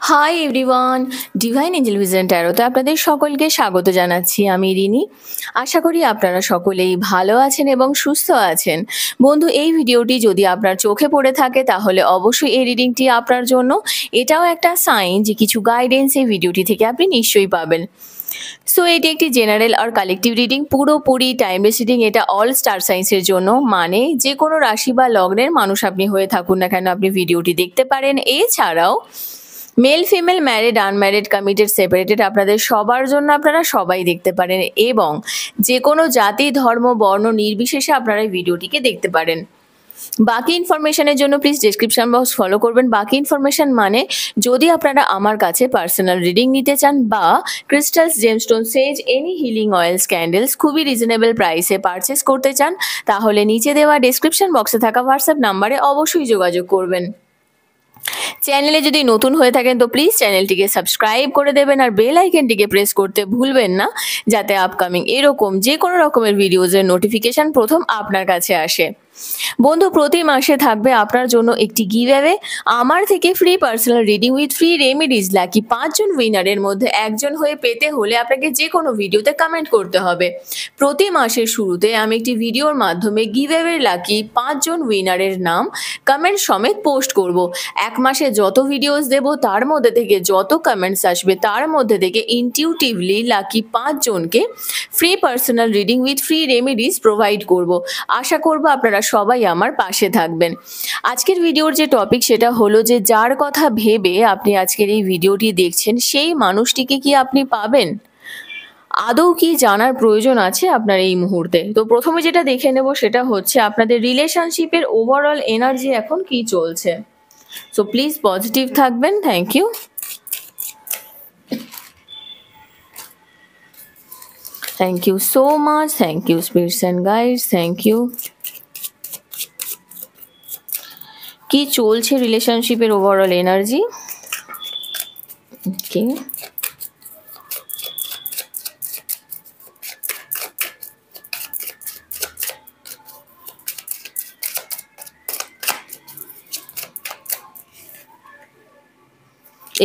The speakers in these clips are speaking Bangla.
High everyone, divine angel vision ট্যারোতে আপনাদের সকলকে স্বাগত জানাচ্ছি। আমি রিনি। আশা করি আপনারা সকলেই ভালো আছেন এবং সুস্থ আছেন। বন্ধু, এই ভিডিওটি যদি আপনার চোখে পড়ে থাকে তাহলে অবশ্যই এই রিডিংটি আপনার জন্য। এটাও একটা সাইন যে কিছু গাইডেন্স এই ভিডিওটি থেকে আপনি নিশ্চয়ই পাবেন। সো এটি একটি জেনারেল আর কালেকটিভ রিডিং, পুরোপুরি টাইমলেস রিডিং। এটা অল স্টার সাইন্সের জন্য, মানে যে কোনো রাশি বা লগ্নের মানুষ আপনি হয়ে থাকুন না কেন আপনি ভিডিওটি দেখতে পারেন। এছাড়াও male, female, married, unmarried, committed, separated আপনাদের সবার জন্য আপনারা সবাই দেখতে পারেন এবং যে কোনো জাতি, ধর্ম, বর্ণ নির্বিশেষে আপনারা এই ভিডিওটিকে দেখতে পারেন। বাকি ইনফরমেশনের জন্য প্লিজ ডেসক্রিপশন বক্স ফলো করবেন। বাকি ইনফরমেশন মানে যদি আপনারা আমার কাছে পার্সোনাল রিডিং নিতে চান বা ক্রিস্টালস, জেমস্টোন, সেজ, এনি হিলিং অয়েলস, ক্যান্ডেলস খুবই রিজনেবল প্রাইসে পারচেস করতে চান তাহলে নিচে দেওয়া ডেসক্রিপশন বক্সে থাকা হোয়াটসঅ্যাপ নাম্বারে অবশ্যই যোগাযোগ করবেন। চ্যানেলে যদি নতুন হয়ে থাকেন তো প্লিজ চ্যানেলটিকে সাবস্ক্রাইব করে দেবেন আর বেল আইকনটিকে প্রেস করতে ভুলবেন না, যাতে আপকামিং এরকম যে কোনো রকমের ভিডিওজের নোটিফিকেশন প্রথম আপনার কাছে আসে। বন্ধু, প্রতি মাসে থাকবে আপনার জন্য একটি গিভঅ্যাওয়ে আমার থেকে free personal reading with free remedies. Lucky 5 জন উইনারের মধ্যে একজন হয়ে পেতে হলে আপনাকে যে কোনো ভিডিওতে কমেন্ট করতে হবে। প্রতি মাসের শুরুতে আমি একটি ভিডিওর মাধ্যমে গিভঅ্যাওয়ে লাকি 5 জন উইনারের নাম কমেন্ট সমেত পোস্ট করব। এক মাসে যত ভিডিওস দেব তার মধ্যে থেকে যত কমেন্টস আসবে তার মধ্যে থেকে ইনটিউটিভলি লাকি 5 জনকে free personal reading with free remedies provide করব। আশা করব আপনারা সবাই আমার পাশে থাকবেন। আজকের ভিডিওর যে টপিক সেটা হলো যে যার কথা ভেবে আপনি আজকের এই ভিডিওটি দেখছেন সেই মানুষটিকে কি আপনি পাবেন? আদৌ কি জানার প্রয়োজন আছে আপনার এই মুহূর্তে? তো প্রথমে যেটা দেখে নেব সেটা হচ্ছে আপনাদের রিলেশনশিপের ওভারঅল এনার্জি এখন কি চলছে। সো প্লিজ পজিটিভ থাকবেন। Thank you. Thank you so much. Thank you spirits and guides. Thank you. কি চলছে রিলেশনশিপের ওভারঅল এনার্জি? ওকে,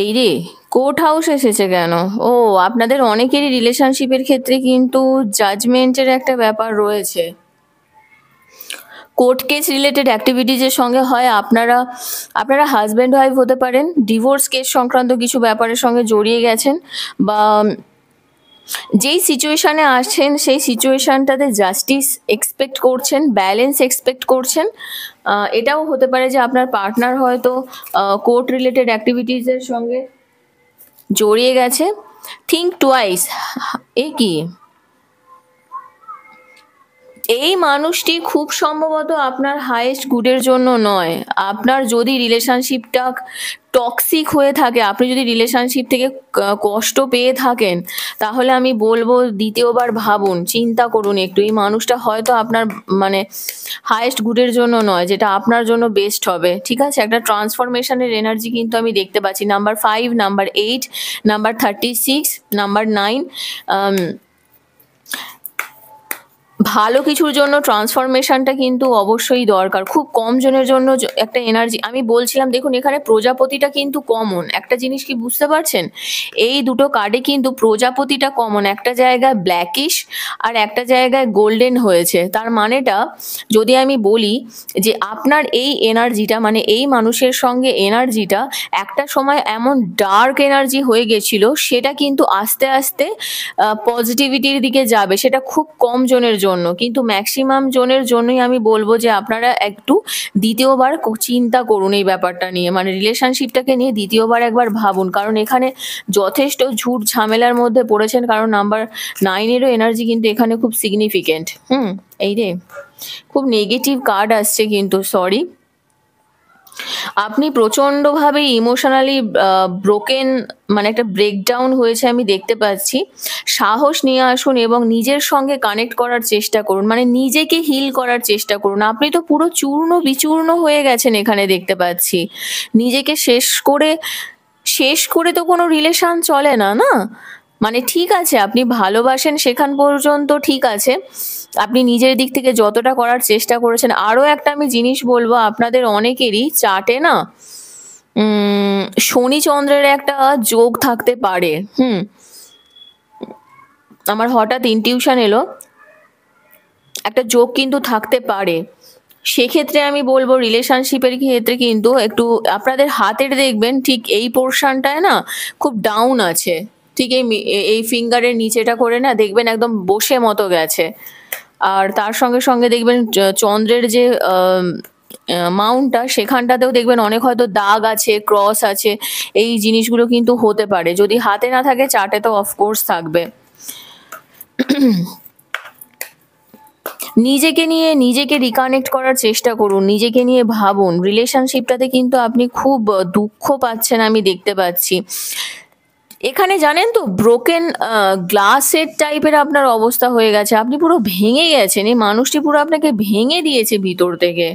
এই রে, কোর্ট হাউস এসেছে কেন? ও, আপনাদের অনেকেরই রিলেশনশিপের ক্ষেত্রে কিন্তু জাজমেন্টের একটা ব্যাপার রয়েছে। কোর্ট কেস রিলেটেড অ্যাক্টিভিটিজের সঙ্গে হয় আপনারা হাজব্যান্ড ওয়াইফ হতে পারেন, ডিভোর্স কেস সংক্রান্ত কিছু ব্যাপারের সঙ্গে জড়িয়ে গেছেন, বা যেই সিচুয়েশানে আসছেন সেই সিচুয়েশানটাতে জাস্টিস এক্সপেক্ট করছেন, ব্যালেন্স এক্সপেক্ট করছেন। এটাও হতে পারে যে আপনার পার্টনার হয়তো কোর্ট রিলেটেড অ্যাক্টিভিটিসের সঙ্গে জড়িয়ে গেছে। Think twice. এ কি, এই মানুষটি খুব সম্ভবত আপনার হাইয়েস্ট গুডের জন্য নয়। আপনার যদি রিলেশনশিপটা টক্সিক হয়ে থাকে, আপনি যদি রিলেশনশিপ থেকে কষ্ট পেয়ে থাকেন, তাহলে আমি বলবো দ্বিতীয়বার ভাবুন, চিন্তা করুন একটু। এই মানুষটা হয়তো আপনার মানে হাইয়েস্ট গুডের জন্য নয়, যেটা আপনার জন্য বেস্ট হবে। ঠিক আছে, একটা ট্রান্সফরমেশনের এনার্জি কিন্তু আমি দেখতে পাচ্ছি। Number 5, number 8, number 36, number 9। ভালো কিছুর জন্য ট্রান্সফরমেশনটা কিন্তু অবশ্যই দরকার। খুব কম জনের জন্য একটা এনার্জি আমি বলছিলাম। দেখুন, এখানে প্রজাপতিটা কিন্তু কমন একটা জিনিস, কি বুঝতে পারছেন? এই দুটো কার্ডে কিন্তু প্রজাপতিটা কমন। একটা জায়গায় ব্ল্যাকিশ আর একটা জায়গায় গোল্ডেন হয়েছে। তার মানেটা যদি আমি বলি যে আপনার এই এনার্জিটা, মানে এই মানুষের সঙ্গে এনার্জিটা একটা সময় এমন ডার্ক এনার্জি হয়ে গেছিল, সেটা কিন্তু আস্তে আস্তে পজিটিভিটির দিকে যাবে। সেটা খুব কম জনের জন্য, কিন্তু ম্যাক্সিমাম জনের জন্যই আমি বলবো যে আপনারা একটু দ্বিতীয়বার চিন্তা করুন এই ব্যাপারটা নিয়ে, মানে রিলেশনশিপটাকে নিয়ে দ্বিতীয়বার একবার ভাবুন। কারণ এখানে যথেষ্ট ঝুট ঝামেলার মধ্যে পড়েছেন, কারণ নাম্বার 9-এরও এনার্জি কিন্তু এখানে খুব সিগনিফিকেন্ট। এই রে, খুব নেগেটিভ কার্ড আসছে কিন্তু, সরি। আপনি প্রচণ্ডভাবে ইমোশনালি ব্রোকেন, মানে একটা ব্রেকডাউন হয়েছে আমি দেখতে পাচ্ছি। সাহস নিয়ে আসুন এবং নিজের সঙ্গে কানেক্ট করার চেষ্টা করুন, মানে নিজেকে হিল করার চেষ্টা করুন। আপনি তো পুরো চূর্ণ বিচূর্ণ হয়ে গেছেন এখানে দেখতে পাচ্ছি। নিজেকে শেষ করে তো কোনো রিলেশন চলে না, না? মানে ঠিক আছে, আপনি ভালোবাসেন সেখান পর্যন্ত ঠিক আছে, আপনি নিজের দিক থেকে যতটা করার চেষ্টা করেছেন। আরও একটা আমি জিনিস বলবো, আপনাদের অনেকেরই চার্টে না শনি চন্দ্রের একটা যোগ থাকতে পারে। আমার হঠাৎ ইনটিউশন এলো, একটা যোগ কিন্তু থাকতে পারে। সেক্ষেত্রে আমি বলবো রিলেশনশিপের ক্ষেত্রে কিন্তু একটু আপনাদের হাতের দেখবেন ঠিক এই পোর্শনটায় না খুব ডাউন আছে, ঠিক এই ফিঙ্গারের নিচেটা করে না দেখবেন একদম বসে মতো গেছে। আর তার সঙ্গে সঙ্গে দেখবেন চন্দ্রের যে মাউন্টটা সেখানটাতেও দেখবেন অনেক হয়তো দাগ আছে, ক্রস আছে, এই জিনিসগুলো কিন্তু হতে পারে। যদি হাতে না থাকে চার্টে তো অফকোর্স থাকবে। নিজেকে রিকানেক্ট করার চেষ্টা করুন, নিজেকে নিয়ে ভাবুন। রিলেশনশিপটাতে কিন্তু আপনি খুব দুঃখ পাচ্ছেন আমি দেখতে পাচ্ছি এখানে, জানেন তো ব্রোকেন গ্লাসের টাইপের আপনার অবস্থা হয়ে গেছে, আপনি পুরো ভেঙে গেছেন, এই মানুষটি পুরো আপনাকে ভেঙে দিয়েছে ভিতর থেকে।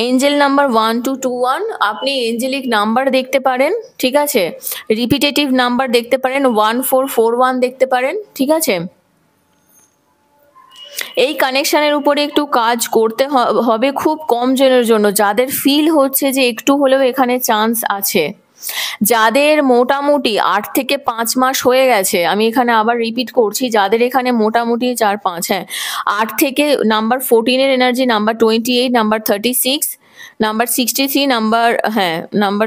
এঞ্জেল নাম্বার 1221, আপনি এঞ্জেলিক নাম্বার দেখতে পারেন, ঠিক আছে, রিপিটেটিভ নাম্বার দেখতে পারেন, 1441 দেখতে পারেন, ঠিক আছে। এই কানেকশনের উপরে একটু কাজ করতে হবে খুব কম জনের জন্য, যাদের ফিল হচ্ছে যে একটু হলেও এখানে চান্স আছে, যাদের মোটামুটি 8 থেকে 5 মাস হয়ে গেছে, আমি এখানে আবার রিপিট করছি, যাদের এখানে মোটামুটি 4-5, 8 থেকে নাম্বার 14 এর energy, number 28, number 36, number 63, number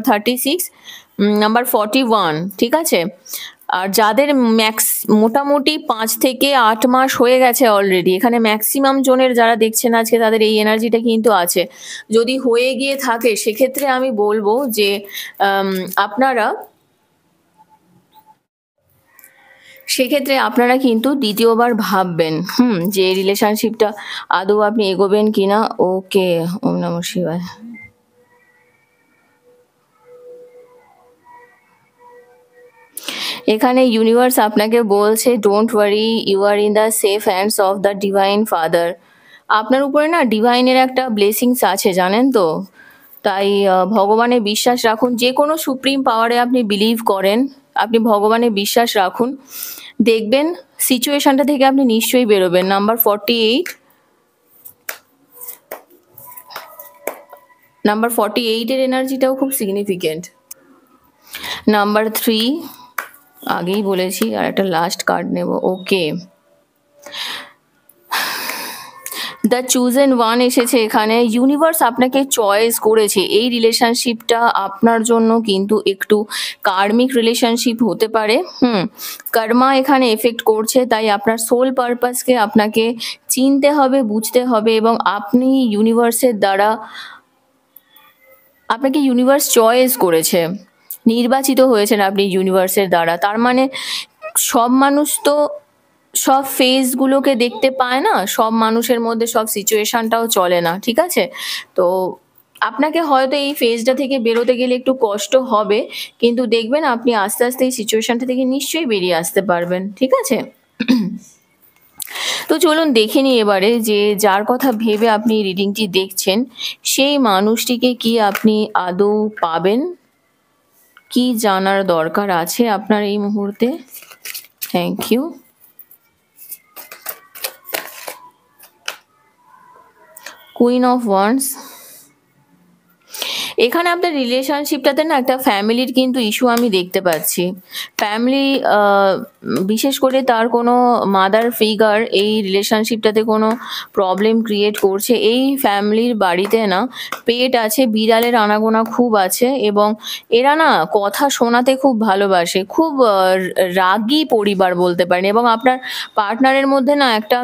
36, number 41, ঠিক আছে। আর যাদের মোটামুটি 5 থেকে 8 মাস হয়ে গেছে অলরেডি, এখানে ম্যাক্সিমাম জনের যারা দেখছেন আজকে তাদের এই এনার্জিটা কিন্তু আছে। যদি হয়ে গিয়ে থাকে সেক্ষেত্রে আমি বলবো যে আপনারা কিন্তু দ্বিতীয়বার ভাববেন যে রিলেশনশিপটা আদৌ আপনি এগোবেন কিনা। ওকে, ওম নমঃ শিবায়। এখানে ইউনিভার্স আপনাকে বলছে don't worry, you are in the safe hands of the divine father. আপনার উপরে না ডিভাইনের একটা ব্লেসিংস আছে, জানেন তো। তাই ভগবানে বিশ্বাস রাখুন, যে কোনো সুপ্রিম পাওয়ারে আপনি বিলিভ করেন, আপনি ভগবানে বিশ্বাস রাখুন, দেখবেন সিচুয়েশনটা থেকে আপনি নিশ্চয়ই বেরোবেন। নাম্বার 48, নাম্বার 48 এর এনার্জিটাও খুব সিগনিফিকেন্ট। নাম্বার 3 আগেই বলেছি, আর একটা লাস্ট কার্ড নেব। ওকে, দ্য চুজেন ওয়ান এসেছে এখানে। ইউনিভার্স আপনাকে চয়েস করেছে, এই রিলেশনশিপটা আপনার জন্য কিন্তু একটু কার্মিক রিলেশনশিপ হতে পারে। কর্মা এখানে এফেক্ট করছে, তাই আপনার সোল পারপাসকে আপনাকে চিনতে হবে, বুঝতে হবে, এবং আপনি ইউনিভার্সের দ্বারা, আপনাকে ইউনিভার্স চয়েস করেছে, নির্বাচিত হয়েছেন আপনি ইউনিভার্সের দ্বারা। তার মানে সব মানুষ তো সব ফেজগুলোকে দেখতে পায় না, সব মানুষের মধ্যে সব সিচুয়েশনটাও চলে না, ঠিক আছে। তো আপনাকে হয়তো এই ফেজটা থেকে বেরোতে গেলে একটু কষ্ট হবে, কিন্তু দেখবেন আপনি আস্তে আস্তে এই সিচুয়েশনটা থেকে নিশ্চয়ই বেরিয়ে আসতে পারবেন, ঠিক আছে। তো চলুন দেখে নিই এবারে যে যার কথা ভেবে আপনি রিডিংটি দেখছেন সেই মানুষটিকে কি আপনি আদৌ পাবেন, কি জানার দরকার আছে আপনার এই মুহূর্তে। Thank you. Queen of wands, এখানে আপনার রিলেশনশিপটাতে না একটা ফ্যামিলির কিন্তু ইস্যু আমি দেখতে পাচ্ছি। ফ্যামিলি, বিশেষ করে তার কোনো মাদার ফিগার এই রিলেশনশিপটাতে কোনো প্রবলেম ক্রিয়েট করছে। এই ফ্যামিলির বাড়িতে না পেট আছে, বিড়ালের আনাগোনা খুব আছে, এবং এরা না কথা শোনাতে খুব ভালোবাসে, খুব রাগী পরিবার বলতে পারেন। এবং আপনার পার্টনারের মধ্যে না একটা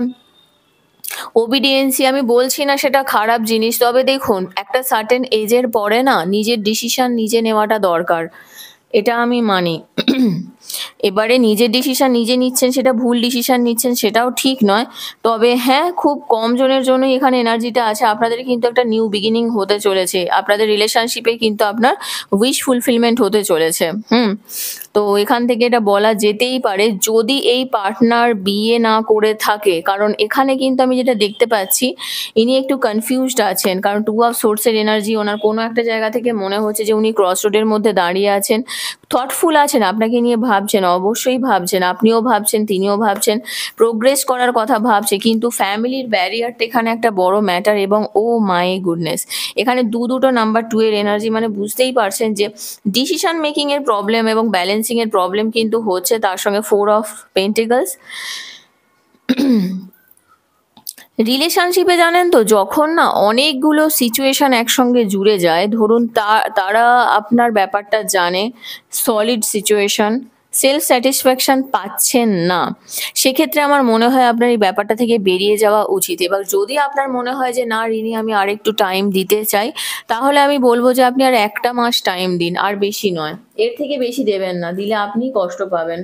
ওবিডিয়েন্সি, আমি বলছি না সেটা খারাপ জিনিস, তবে দেখুন একটা সার্টেন এজের পরে না নিজের ডিসিশন নিজে নেওয়াটা দরকার, এটা আমি মানি। এবারে নিজের ডিসিশন নিজে নিচ্ছেন, সেটা ভুল ডিসিশন নিচ্ছেন সেটাও ঠিক নয়, তবে হ্যাঁ খুব কম জনের জন্যই এখানে এনার্জিটা আছে। আপনাদের কিন্তু একটা নিউ বিগিনিং হতে চলেছে, আপনাদের রিলেশনশিপে কিন্তু আপনার উইশ ফুলফিলমেন্ট হতে চলেছে। তো এখান থেকে এটা বলা যেতেই পারে, যদি এই পার্টনার বিয়ে না করে থাকে, কারণ এখানে কিন্তু আমি যেটা দেখতে পাচ্ছি ইনি একটু কনফিউজড আছেন, কারণ 2 অফ সোর্সের এনার্জি, ওনার কোনো একটা জায়গা থেকে মনে হচ্ছে যে উনি ক্রস রোডের মধ্যে দাঁড়িয়ে আছেন, থটফুল আছেন, আপনাকে নিয়ে ভাবছেন, অবশ্যই ভাবছেন, আপনিও ভাবছেন, তিনিও ভাবছেন, প্রোগ্রেস করার কথা ভাবছে, কিন্তু ফ্যামিলির ব্যারিয়ারটা এখানে একটা বড় ম্যাটার। এবং ও মাই গুডনেস, এখানে দুটো নাম্বার 2 এর এনার্জি, মানে বুঝতেই পারছেন যে ডিসিশন মেকিং এর প্রবলেম এবং ব্যালেন্সিং এর প্রবলেম কিন্তু হচ্ছে। তার সঙ্গে 4 অফ পেন্টিকলস। রিলেশনশিপে জানেন তো, যখন না অনেকগুলো সিচুয়েশন একসঙ্গে জুড়ে যায়, ধরুন তারা আপনার ব্যাপারটা জানে, সলিড সিচুয়েশন, সেলফ স্যাটিসফ্যাকশন পাচ্ছেন না, সেক্ষেত্রে আমার মনে হয় আপনার এই ব্যাপারটা থেকে বেরিয়ে যাওয়া উচিত। এবার যদি আপনার মনে হয় যে না রিনি, আমি আর একটু টাইম দিতে চাই, তাহলে আমি বলবো যে আপনি আর 1 মাস টাইম দিন, আর বেশি নয়, এর থেকে বেশি দেবেন না, দিলে আপনি কষ্ট পাবেন।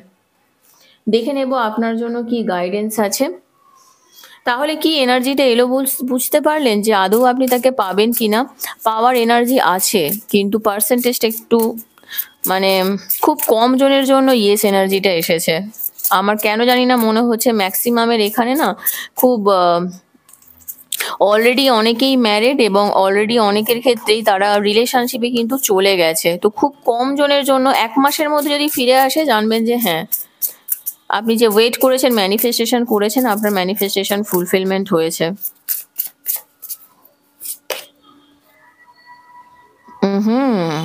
দেখে নেব আপনার জন্য কি গাইডেন্স আছে। তাহলে কি এনার্জিটা এলো বুঝতে পারলেন যে আদৌ আপনি তাকে পাবেন কিনা। পাওয়ার এনার্জি আছে, কিন্তু পার্সেন্টেজটা একটু, মানে খুব কম জনের জন্য ইয়েস এনার্জিটা এসেছে। আমার কেন জানি না মনে হচ্ছে ম্যাক্সিমামের এখানে না খুব অলরেডি অনেকেই ম্যারিড, এবং অলরেডি অনেকের ক্ষেত্রেই তারা রিলেশনশিপে কিন্তু চলে গেছে। তো খুব কম জনের জন্য 1 মাসের মধ্যে যদি ফিরে আসে, জানবেন যে হ্যাঁ, আপনি যে ওয়েট করেছেন, ম্যানিফেস্টেশন করেছেন, আপনার ম্যানিফেস্টেশন ফুলফিলমেন্ট হয়েছে। হুম,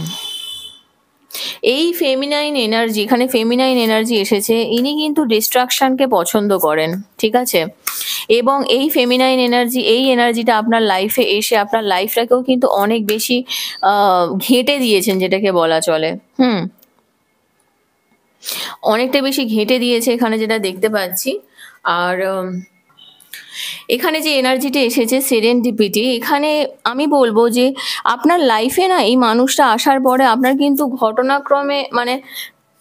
এই ফেমিনাইন এনার্জি, এখানে ফেমিনাইন এনার্জি এসেছে, ইনি কিন্তু ডিস্ট্রাকশনকে পছন্দ করেন, ঠিক আছে। এবং এই ফেমিনাইন এনার্জি, এই এনার্জিটা আপনার লাইফে এসে আপনার লাইফটাকেও কিন্তু অনেক বেশি ঘেঁটে দিয়েছেন, যেটাকে বলা চলে। অনেকটা বেশি ঘেঁটে দিয়েছে এখানে, যেটা দেখতে পাচ্ছি। আর এখানে যে এনার্জিটা এসেছে সেরেন্ডিপিটি, এখানে আমি বলবো যে আপনার লাইফে না এই মানুষটা আসার পরে আপনার কিন্তু ঘটনাক্রমে, মানে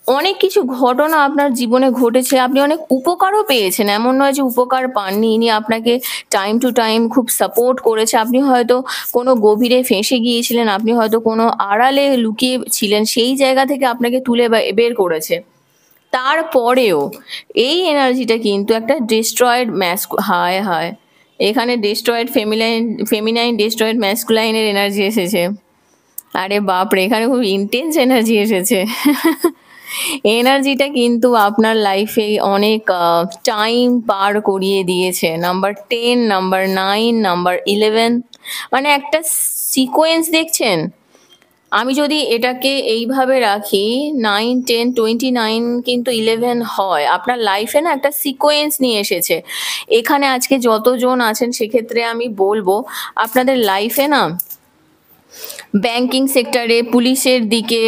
অনেক কিছু ঘটনা আপনার জীবনে ঘটেছে, আপনি অনেক উপকারও পেয়েছেন। এমন নয় যে উপকার পাননি, ইনি আপনাকে টাইম টু টাইম খুব সাপোর্ট করেছে। আপনি হয়তো কোনো গভীরে ফেঁসে গিয়েছিলেন, আপনি হয়তো কোনো আড়ালে লুকিয়ে ছিলেন, সেই জায়গা থেকে আপনাকে তুলে বের করেছে। তারপরেও এই এনার্জিটা কিন্তু একটা ডিস্ট্রয়েড হায় হায়, এখানে ডিস্ট্রয়েড ফেমিনাইন ডিস্ট্রয়েড ম্যাসকুলাইনের এনার্জি এসেছে। আরে বাপরে, এখানে খুব ইন্টেন্স এনার্জি এসেছে। এনার্জিটা কিন্তু আপনার লাইফে অনেক টাইম পার করিয়ে দিয়েছে। নাম্বার 10, নাম্বার 9, নাম্বার 11, মানে একটা সিকোয়েন্স দেখছেন। আমি যদি এটাকে এইভাবে রাখি, 9, 10, 29 কিন্তু 11 হয়। আপনার লাইফে না একটা সিকোয়েন্স নিয়ে এসেছে। এখানে আজকে যতজন আছেন, সেক্ষেত্রে আমি বলবো আপনাদের লাইফে না ব্যাংকিং সেক্টরে, পুলিশের দিকে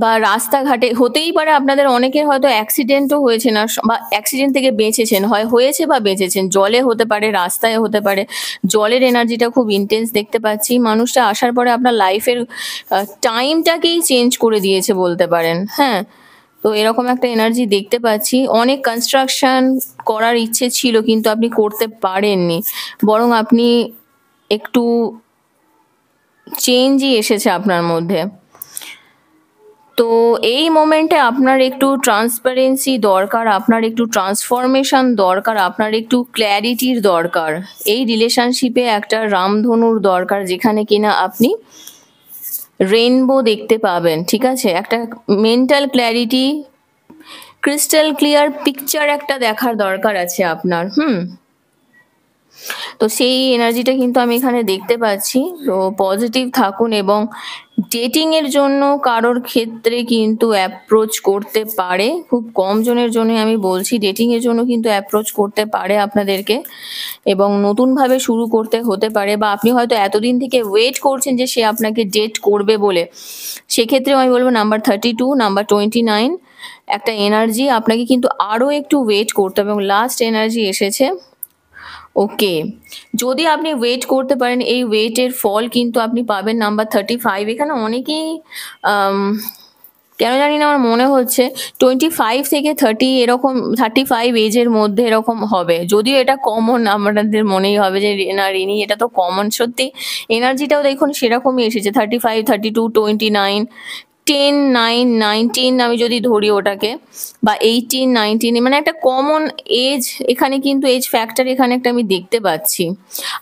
বা রাস্তাঘাটে হতেই পারে, আপনাদের অনেকের হয়তো অ্যাক্সিডেন্টও হয়েছে না, বা অ্যাক্সিডেন্ট থেকে বেঁচেছেন, হয়েছে বা বেঁচেছেন। জলে হতে পারে, রাস্তায় হতে পারে। জলের এনার্জিটা খুব ইন্টেন্স দেখতে পাচ্ছি। মানুষটা আসার পরে আপনার লাইফের টাইমটাকেই চেঞ্জ করে দিয়েছে বলতে পারেন। হ্যাঁ, তো এরকম একটা এনার্জি দেখতে পাচ্ছি। অনেক কনস্ট্রাকশন করার ইচ্ছে ছিল, কিন্তু আপনি করতে পারেননি, বরং আপনি একটু চেঞ্জই এসেছে আপনার মধ্যে। তো এই মোমেন্টে আপনার একটু ট্রান্সপারেন্সি দরকার, আপনার একটু ট্রান্সফরমেশন দরকার, আপনার একটু ক্ল্যারিটির দরকার। এই রিলেশনশিপে একটা রামধনুর দরকার, যেখানে কিনা আপনি রেইনবো দেখতে পাবেন, ঠিক আছে। একটা mental clarity, crystal clear picture একটা দেখার দরকার আছে আপনার। তো সেই এনার্জিটা কিন্তু আমি এখানে দেখতে পাচ্ছি। তো পজিটিভ থাকুন, এবং ডেটিং এর জন্য কারোর ক্ষেত্রে কিন্তু অ্যাপ্রোচ করতে পারে। খুব কম জনের জন্য আমি বলছি, ডেটিং এর জন্য কিন্তু অ্যাপ্রোচ করতে পারে আপনাদেরকে, এবং নতুনভাবে শুরু করতে হতে পারে। বা আপনি হয়তো এতদিন থেকে ওয়েট করছেন যে সে আপনাকে ডেট করবে বলে, সেক্ষেত্রেও আমি বলবো নাম্বার 32, নাম্বার 29 একটা এনার্জি, আপনাকে কিন্তু আরও একটু ওয়েট করতে হবে। এবং লাস্ট এনার্জি এসেছে, ওকে, যদি আপনি ওয়েট করতে পারেন, এই ওয়েটের ফল কিন্তু আপনি পাবেন নাম্বার 35। এখানে অনেকেই কেন জানি না আমার মনে হচ্ছে 25 থেকে 30, এরকম 35 এজের মধ্যে এরকম হবে। যদিও এটা কমন, আমাদের মনেই হবে যে না রিনি, এটা তো কমন। সত্যি এনার্জিটাও দেখুন সেরকমই এসেছে, 35, 32, 29, 10, 9, 19 আমি যদি ধরি ওটাকে, বা 18, 19, মানে একটা কমন এজ এখানে, কিন্তু এজ ফ্যাক্টর এখানে একটা আমি দেখতে পাচ্ছি।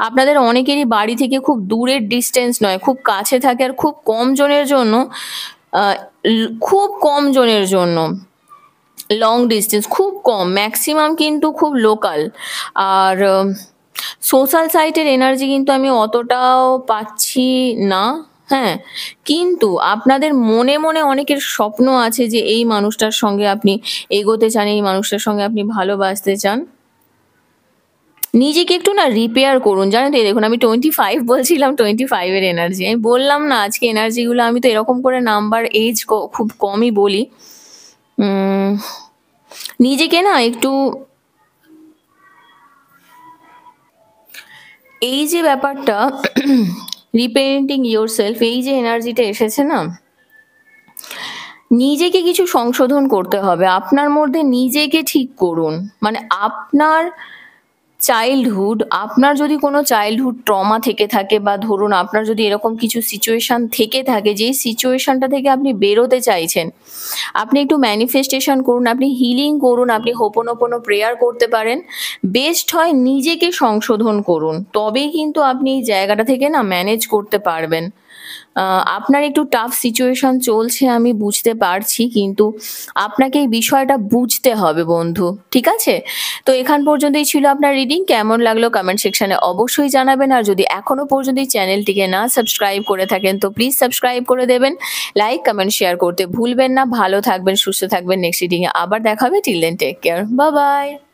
আপনাদের অনেকেরই বাড়ি থেকে খুব দূরের ডিস্টেন্স নয়, খুব কাছে থাকে। আর খুব কম জনের জন্য আহ, খুব কম জনের জন্য, লং ডিস্টেন্স খুব কম, ম্যাক্সিমাম কিন্তু খুব লোকাল। আর সোশ্যাল সাইটের এনার্জি কিন্তু আমি অতটাও পাচ্ছি না। হ্যাঁ, কিন্তু আপনাদের মনে মনে অনেকের স্বপ্ন আছে যে এই মানুষটার সঙ্গে আপনি এগোতে চান, এই মানুষটার সঙ্গে আপনি ভালোবাসতে চান। নিজেকে একটু না রিপেয়ার করুন, জানেন তো? এই দেখুন, আমি 25 বলছিলাম, 25 এর এনার্জি। আমি বললাম না আজকে এনার্জিগুলো আমি তো এরকম করে নাম্বার, এজ খুব কমই বলি। উম নিজেকে না একটু, এই যে ব্যাপারটা রিপেন্টিং ইয়োর সেলফ, এই যে এনার্জিটা এসেছে না, নিজেকে কিছু সংশোধন করতে হবে। আপনার মধ্যে নিজেকে ঠিক করুন। মানে আপনার চাইল্ডহুড, আপনার যদি কোনো চাইল্ডহুড ট্রমা থেকে থাকে, বা ধরুন আপনার যদি এরকম কিছু সিচুয়েশন থেকে থাকে, যেই সিচুয়েশনটা থেকে আপনি বেরোতে চাইছেন, আপনি একটু ম্যানিফেস্টেশন করুন, আপনি হিলিং করুন, আপনি হোপোনোপোনো প্রেয়ার করতে পারেন। বেস্ট হয় নিজেকে সংশোধন করুন, তবেই কিন্তু আপনি এই জায়গাটা থেকে না ম্যানেজ করতে পারবেন। আপনার একটু টাফ সিচুয়েশন চলছে আমি বুঝতে পারছি, কিন্তু আপনাকে এই বিষয়টা বুঝতে হবে বন্ধু, ঠিক আছে? তো এখান পর্যন্তই ছিল আপনার রিডিং। কেমন লাগলো কমেন্ট সেকশনে অবশ্যই জানাবেন। আর যদি এখনো পর্যন্ত এই চ্যানেলটিকে না সাবস্ক্রাইব করে থাকেন তো প্লিজ সাবস্ক্রাইব করে দেবেন। লাইক, কমেন্ট, শেয়ার করতে ভুলবেন না। ভালো থাকবেন, সুস্থ থাকবেন। নেক্সট রিডিং এ আবার দেখা হবে। Till then take care, bye by.